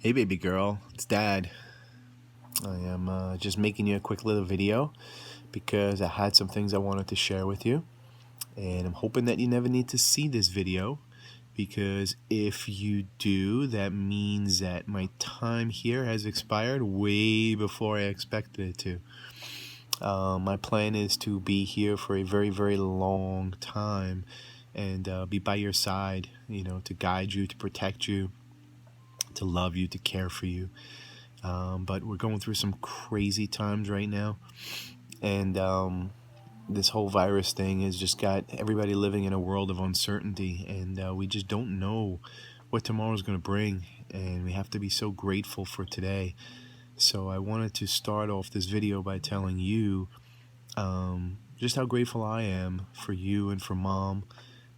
Hey baby girl, it's Dad. I am just making you a quick little video because I had some things I wanted to share with you, and I'm hoping that you never need to see this video, because if you do, that means that my time here has expired way before I expected it to. My plan is to be here for a very, very long time and be by your side, to guide you, to protect you, to love you, to care for you. But we're going through some crazy times right now, and this whole virus thing has just got everybody living in a world of uncertainty, and we just don't know what tomorrow's going to bring, and we have to be so grateful for today. So I wanted to start off this video by telling you just how grateful I am for you and for Mom,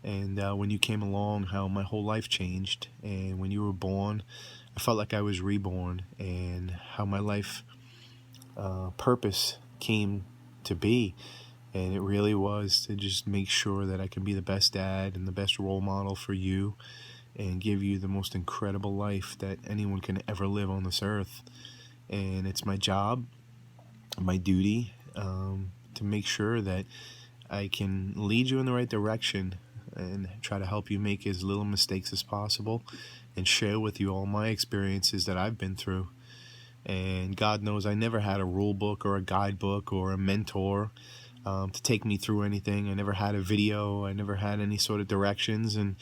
and when you came along, how my whole life changed, and when you were born, I felt like I was reborn, and how my life purpose came to be. And it really was to just make sure that I can be the best dad and the best role model for you, and give you the most incredible life that anyone can ever live on this earth. And it's my job, my duty, to make sure that I can lead you in the right direction and try to help you make as little mistakes as possible, and share with you all my experiences that I've been through. And God knows I never had a rule book or a guidebook or a mentor to take me through anything. I never had a video. I never had any sort of directions, and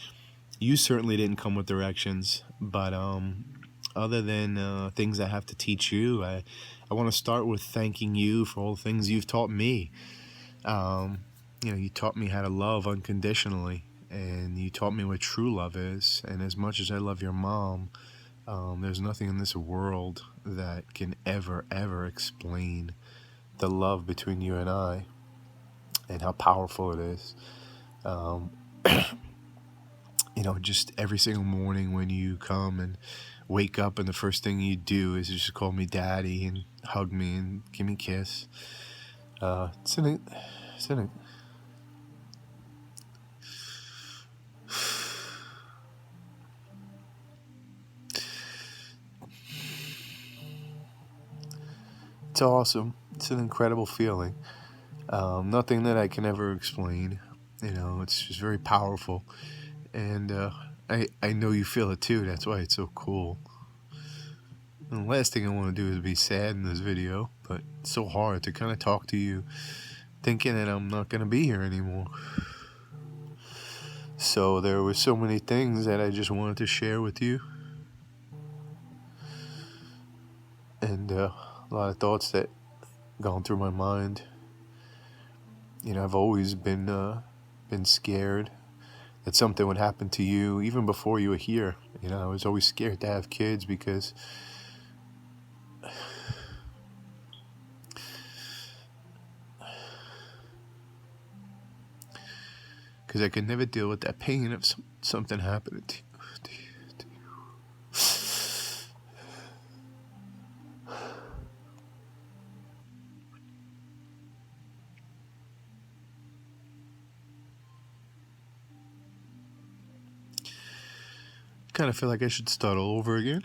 you certainly didn't come with directions. But other than things I have to teach you, I want to start with thanking you for all the things you've taught me. You taught me how to love unconditionally, and you taught me what true love is. And as much as I love your mom, there's nothing in this world that can ever explain the love between you and I, and how powerful it is. Just every single morning when you come and wake up, and the first thing you do is just call me Daddy and hug me and give me a kiss. It's awesome. It's an incredible feeling. Nothing that I can ever explain. It's just very powerful. And I know you feel it too. That's why it's so cool. And the last thing I want to do is be sad in this video, but it's so hard to kind of talk to you thinking that I'm not going to be here anymore. So there were so many things that I just wanted to share with you, and a lot of thoughts that gone through my mind. I've always been scared that something would happen to you even before you were here. I was always scared to have kids because I could never deal with that pain of something happening to you. Kind of feel like I should start all over again.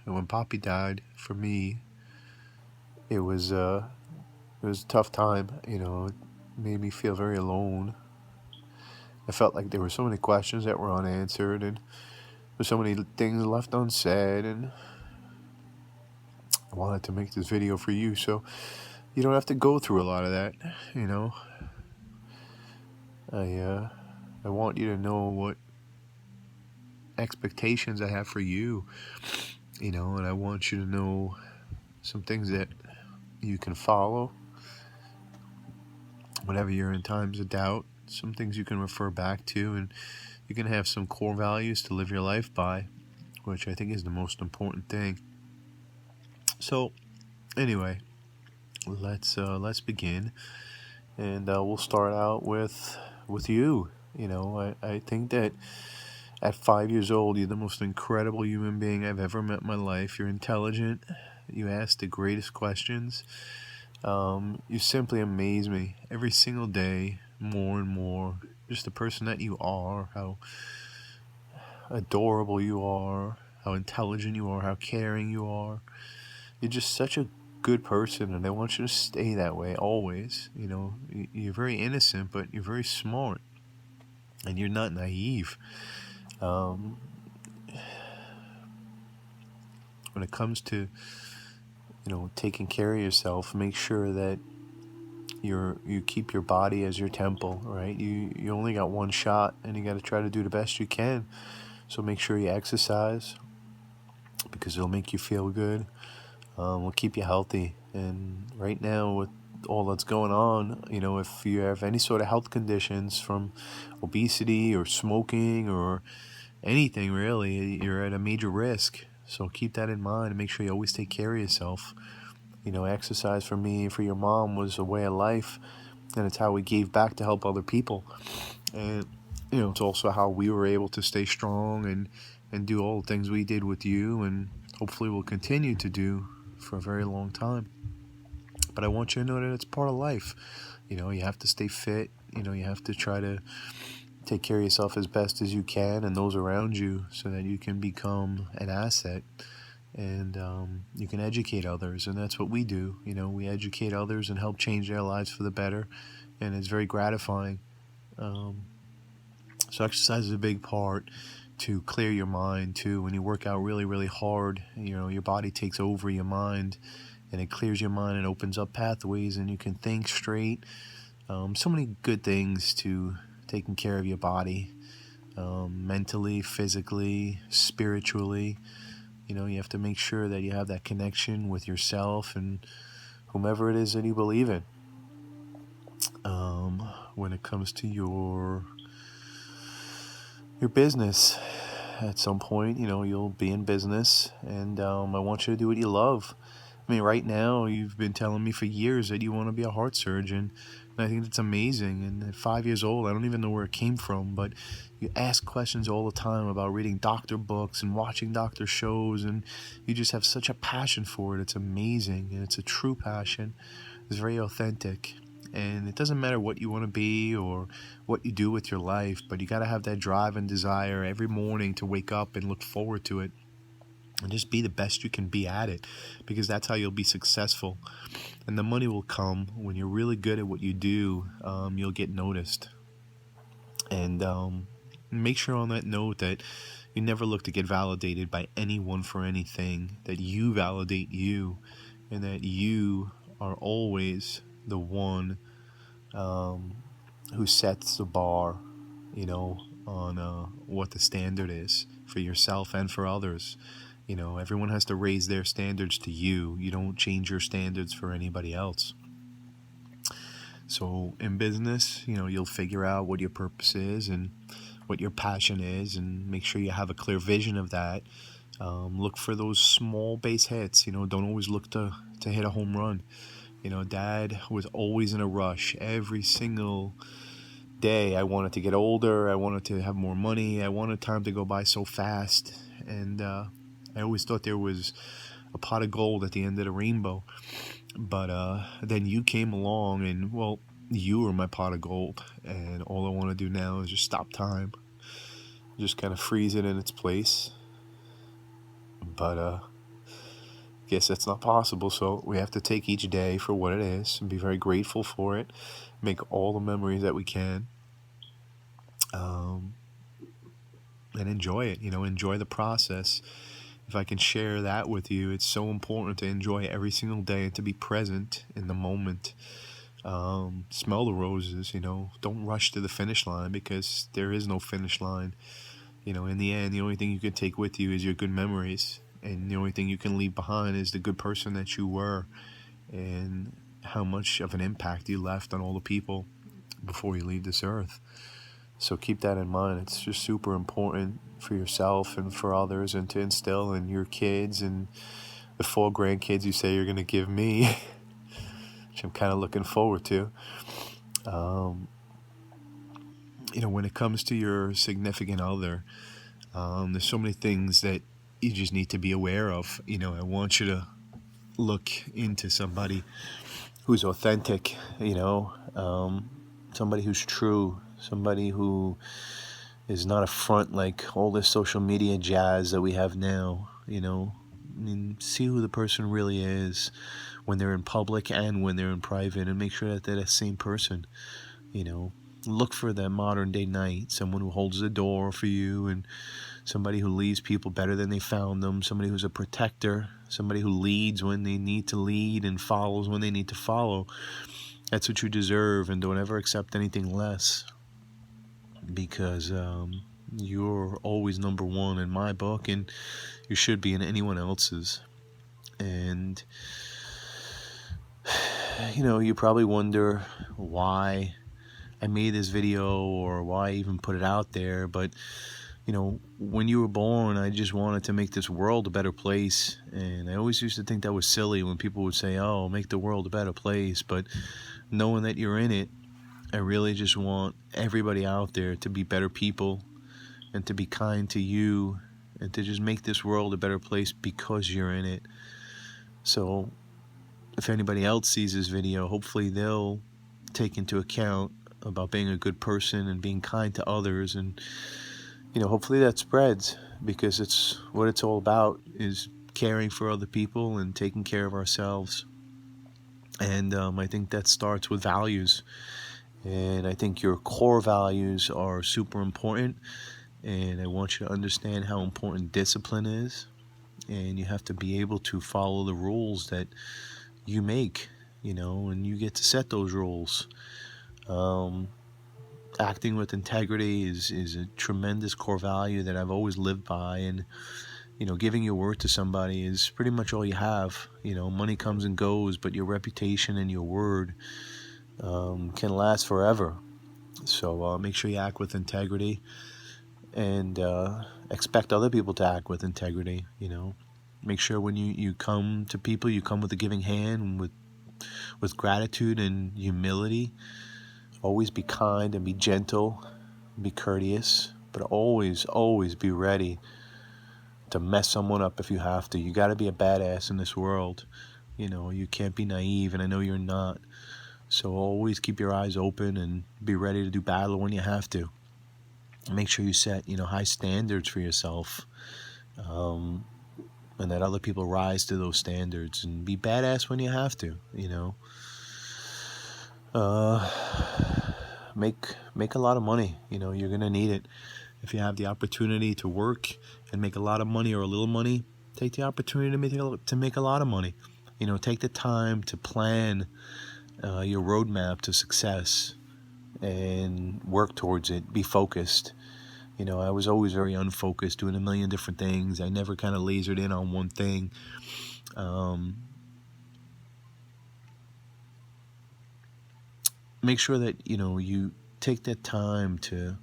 When Poppy died, for me, it was a tough time. It made me feel very alone. I felt like there were so many questions that were unanswered, and there's so many things left unsaid, and I wanted to make this video for you so you don't have to go through a lot of that. I want you to know what expectations I have for you, and I want you to know some things that you can follow whenever you're in times of doubt, some things you can refer back to, and you can have some core values to live your life by, which I think is the most important thing. So anyway, let's begin, and we'll start out with you. I think that at 5 years old, you're the most incredible human being I've ever met in my life. You're intelligent. You ask the greatest questions. You simply amaze me every single day, more and more. Just the person that you are, how adorable you are, how intelligent you are, how caring you are. You're just such a good person, and I want you to stay that way always. You're very innocent, but you're very smart, and you're not naive. Um, when it comes to taking care of yourself, make sure that you keep your body as your temple, right? You only got one shot, and you got to try to do the best you can. So make sure you exercise, because it'll make you feel good. Will keep you healthy. And right now, with all that's going on, if you have any sort of health conditions, from obesity or smoking or anything really, you're at a major risk. So keep that in mind and make sure you always take care of yourself. Exercise for me, for your mom, was a way of life, and it's how we gave back to help other people. And it's also how we were able to stay strong and do all the things we did with you, and hopefully we'll continue to do for a very long time. But I want you to know that it's part of life. You have to stay fit. You have to try to take care of yourself as best as you can and those around you, so that you can become an asset, and you can educate others. And that's what we do. We educate others and help change their lives for the better, and it's very gratifying. So exercise is a big part to clear your mind too. When you work out really, really hard, your body takes over your mind, and it clears your mind and opens up pathways, and you can think straight. So many good things to taking care of your body, mentally, physically, spiritually. You have to make sure that you have that connection with yourself and whomever it is that you believe in. When it comes to your business, at some point, you'll be in business, and I want you to do what you love. I mean, right now, you've been telling me for years that you want to be a heart surgeon, and I think that's amazing. And at 5 years old, I don't even know where it came from, but you ask questions all the time about reading doctor books and watching doctor shows, and you just have such a passion for it. It's amazing, and it's a true passion. It's very authentic. And it doesn't matter what you want to be or what you do with your life, but you got to have that drive and desire every morning to wake up and look forward to it, and just be the best you can be at it, because that's how you'll be successful. And the money will come when you're really good at what you do. You'll get noticed. And make sure on that note that you never look to get validated by anyone for anything, that you validate you, and that you are always the one who sets the bar, on what the standard is for yourself and for others. Everyone has to raise their standards to you. You don't change your standards for anybody else. So in business, you'll figure out what your purpose is and what your passion is, and make sure you have a clear vision of that. Look for those small base hits. Don't always look to hit a home run. Dad was always in a rush. Every single day, I wanted to get older. I wanted to have more money. I wanted time to go by so fast. And I always thought there was a pot of gold at the end of the rainbow. But then you came along, and, well, you were my pot of gold. And all I want to do now is just stop time. Just kind of freeze it in its place. But guess that's not possible, so we have to take each day for what it is and be very grateful for it, make all the memories that we can, and enjoy it. Enjoy the process. If I can share that with you, it's so important to enjoy every single day and to be present in the moment. Smell the roses. Don't rush to the finish line, because there is no finish line. In the end, the only thing you can take with you is your good memories. And the only thing you can leave behind is the good person that you were, and how much of an impact you left on all the people before you leave this earth. So keep that in mind. It's just super important for yourself and for others, and to instill in your kids and the 4 grandkids you say you're going to give me. which I'm kind of looking forward to. When it comes to your significant other, there's so many things that you just need to be aware of. I want you to look into somebody who's authentic, somebody who's true, somebody who is not a front like all this social media jazz that we have now. See who the person really is when they're in public and when they're in private, and make sure that they're the same person. Look for that modern day knight, someone who holds the door for you, and somebody who leaves people better than they found them, somebody who's a protector, somebody who leads when they need to lead and follows when they need to follow. That's what you deserve, and don't ever accept anything less, because you're always number one in my book, and you should be in anyone else's. And you probably wonder why I made this video or why I even put it out there, but when you were born, I just wanted to make this world a better place. And I always used to think that was silly when people would say, oh, make the world a better place. But knowing that you're in it, I really just want everybody out there to be better people and to be kind to you and to just make this world a better place because you're in it. So if anybody else sees this video, hopefully they'll take into account about being a good person and being kind to others, and hopefully that spreads, because it's what it's all about, is caring for other people and taking care of ourselves. And I think that starts with values, and I think your core values are super important, and I want you to understand how important discipline is, and you have to be able to follow the rules that you make, and you get to set those rules. Acting with integrity is a tremendous core value that I've always lived by, and giving your word to somebody is pretty much all you have. Money comes and goes, but your reputation and your word can last forever. So make sure you act with integrity, and expect other people to act with integrity. Make sure when you come to people, you come with a giving hand, with gratitude and humility. Always be kind and be gentle, be courteous, but always be ready to mess someone up if you have to. You got to be a badass in this world. You can't be naive, and I know you're not. So always keep your eyes open and be ready to do battle when you have to. Make sure you set, high standards for yourself, and that other people rise to those standards, and be badass when you have to. Make a lot of money. You're gonna need it. If you have the opportunity to work and make a lot of money or a little money, take the opportunity to make a lot of money. Take the time to plan your roadmap to success and work towards it. Be focused. I was always very unfocused, doing a million different things. I never kind of lasered in on one thing. Make sure that you take that time to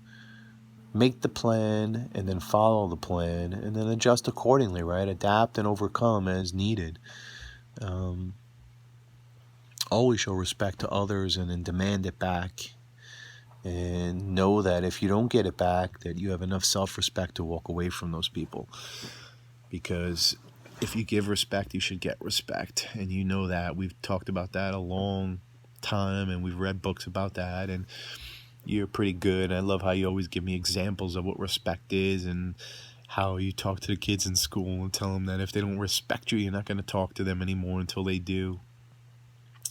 make the plan and then follow the plan and then adjust accordingly, right? Adapt and overcome as needed. Always show respect to others and then demand it back, and know that if you don't get it back, that you have enough self-respect to walk away from those people. Because if you give respect, you should get respect, and that. We've talked about that a long time, and we've read books about that, and you're pretty good. I love how you always give me examples of what respect is, and how you talk to the kids in school and tell them that if they don't respect you, you're not going to talk to them anymore until they do.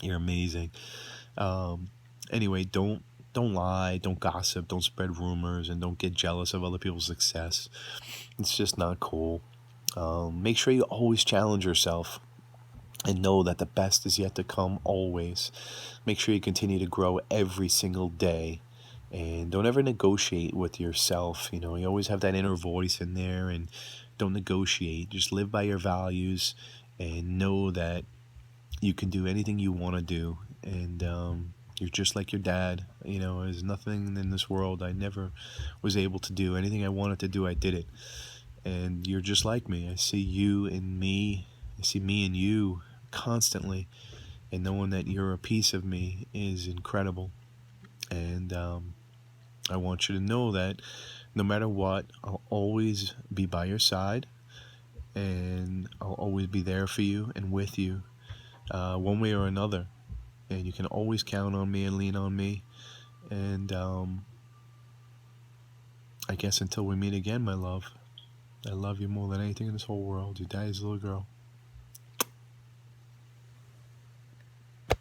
You're amazing. Anyway, don't lie, don't gossip, don't spread rumors, and don't get jealous of other people's success. It's just not cool. Make sure you always challenge yourself, and know that the best is yet to come always. Make sure you continue to grow every single day, and don't ever negotiate with yourself. You always have that inner voice in there, and don't negotiate. Just live by your values, and know that you can do anything you want to do, and you're just like your dad. There's nothing in this world I never was able to do. Anything I wanted to do, I did it. And you're just like me. I see you in me. I see me in you constantly. and knowing that you're a piece of me is incredible. And I want you to know that no matter what, I'll always be by your side, and I'll always be there for you and with you, one way or another. And you can always count on me and lean on me. And I guess until we meet again, my love, I love you more than anything in this whole world. Your daddy's little girl.